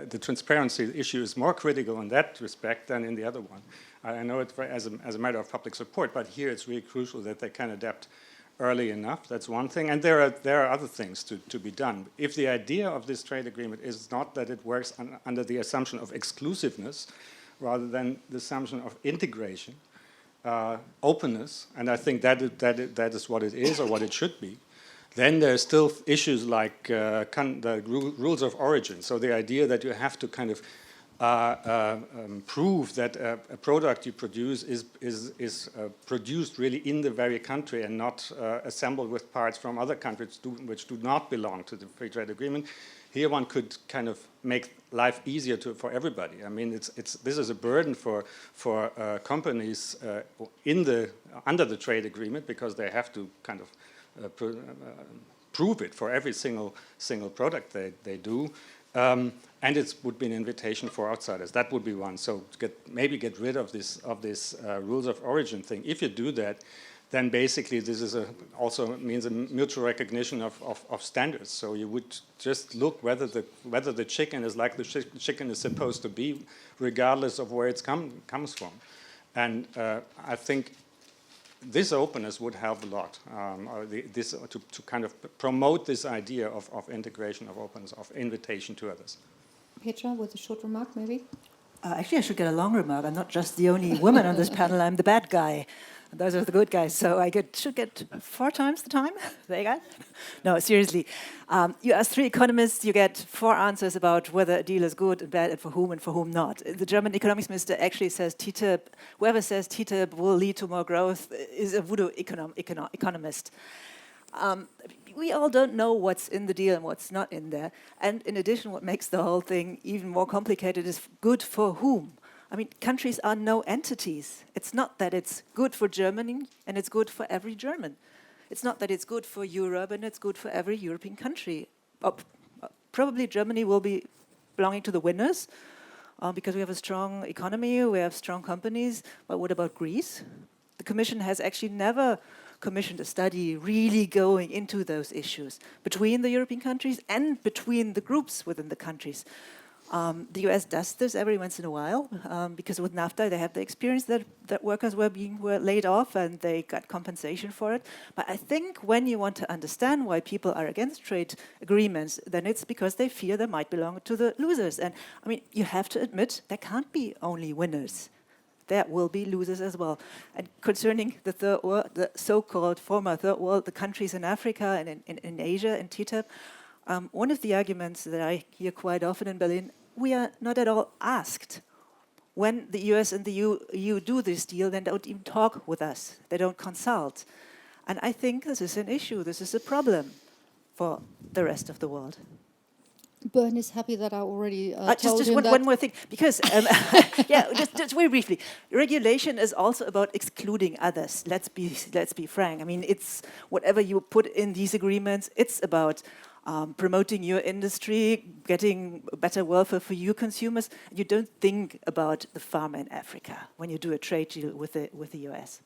the transparency issue is more critical in that respect than in the other one. I know it as a matter of public support, but here it's really crucial that they can adapt early enough. That's one thing, and there are other things to be done. If the idea of this trade agreement is not that it works under the assumption of exclusiveness, rather than the assumption of integration, openness, and I think that is what it is or what it should be, then there are still issues like the rules of origin. So the idea that you have to kind of prove that a product you produce is produced really in the very country and not assembled with parts from other countries which do not belong to the free trade agreement. Here one could kind of make life easier for everybody. I mean, this is a burden for companies under the trade agreement, because they have to kind of prove it for every single product they do. And it would be an invitation for outsiders. That would be one. So maybe get rid of this rules of origin thing. If you do that, then basically this is also means a mutual recognition of standards. So you would just look whether the chicken is like the chicken is supposed to be, regardless of where it comes from. And I think this openness would help a lot. To kind of promote this idea of integration, of openness, of invitation to others. Petra, with a short remark, maybe? Actually, I should get a long remark. I'm not just the only woman on this panel. I'm the bad guy. Those are the good guys. So I should get 4 times the time. There you go. No, seriously. You ask 3 economists, you get 4 answers about whether a deal is good and bad and for whom not. The German economics minister actually says TTIP, whoever says TTIP will lead to more growth is a voodoo economist. We all don't know what's in the deal and what's not in there. And in addition, what makes the whole thing even more complicated is good for whom? I mean, countries are no entities. It's not that it's good for Germany and it's good for every German. It's not that it's good for Europe and it's good for every European country. Probably Germany will be belonging to the winners because we have a strong economy, we have strong companies. But what about Greece? The Commission has actually never commissioned a study really going into those issues between the European countries and between the groups within the countries. The US does this every once in a while because with NAFTA they have the experience that workers were laid off and they got compensation for it. But I think when you want to understand why people are against trade agreements, then it's because they fear they might belong to the losers. And I mean, you have to admit there can't be only winners. There will be losers as well. And concerning the third world, the so-called former third world, the countries in Africa and in Asia and TTIP, one of the arguments that I hear quite often in Berlin, we are not at all asked. When the US and the EU do this deal, they don't even talk with us. They don't consult. And I think this is an issue. This is a problem for the rest of the world. Bern is happy that I already told just him one more thing, because yeah, just very briefly, regulation is also about excluding others. Let's be frank. I mean, it's whatever you put in these agreements. It's about promoting your industry, getting better welfare for your consumers. You don't think about the farmer in Africa when you do a trade deal with the US.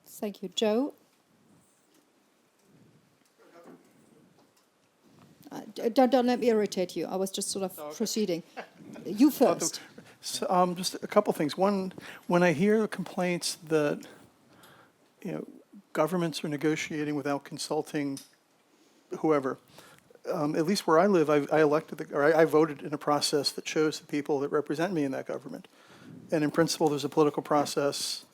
Thank you, Joe. Don't let me irritate you. I was just sort of proceeding. You first. Just a couple things. One, when I hear complaints that governments are negotiating without consulting whoever, at least where I live, I voted in a process that chose the people that represent me in that government. And in principle, there's a political process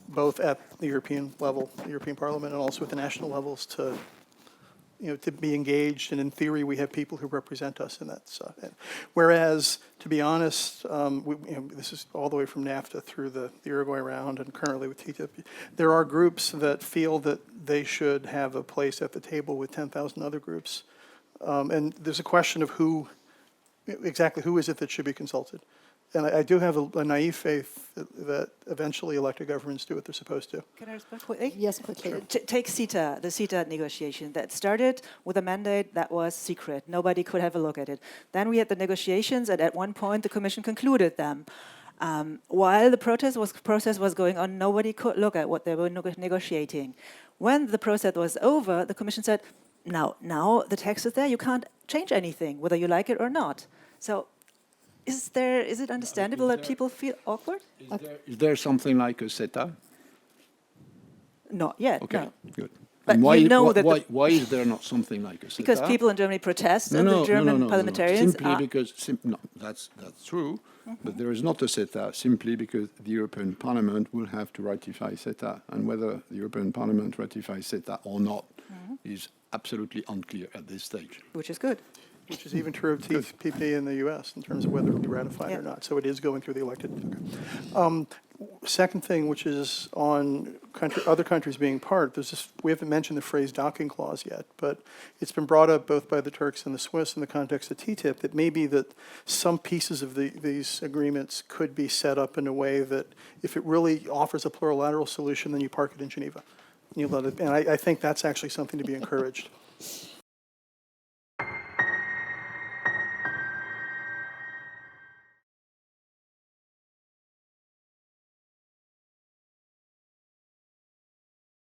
both at the European level, the European Parliament, and also at the national levels to be engaged, and in theory, we have people who represent us in that stuff. Whereas, to be honest, this is all the way from NAFTA through the Uruguay round, and currently with TTIP, there are groups that feel that they should have a place at the table with 10,000 other groups, and there's a question of who is it that should be consulted. And I do have a naive faith that eventually elected governments do what they're supposed to. Can I respond quickly? Yes, quickly. Sure. Take CETA, the CETA negotiation that started with a mandate that was secret. Nobody could have a look at it. Then we had the negotiations, and at one point the Commission concluded them. While the process was going on, nobody could look at what they were negotiating. When the process was over, the Commission said, now the text is there, you can't change anything, whether you like it or not. So Is it understandable that people feel awkward? Is there something like a CETA? Not yet, Okay, no. good. But And why, you know that why is there not something like a CETA? Because people in Germany protest, and the German parliamentarians Simply are... because, no, that's true, but there is not a CETA simply because the European Parliament will have to ratify CETA, and whether the European Parliament ratifies CETA or not is absolutely unclear at this stage. Which is good. Which is even true of TPP in the U.S. in terms of whether it'll be ratified or not. So it is going through the elected. Okay. Second thing, which is on other countries being part, there's this, we haven't mentioned the phrase docking clause yet, but it's been brought up both by the Turks and the Swiss in the context of TTIP that maybe that some pieces of these agreements could be set up in a way that if it really offers a plurilateral solution, then you park it in Geneva. You let it, and I think that's actually something to be encouraged.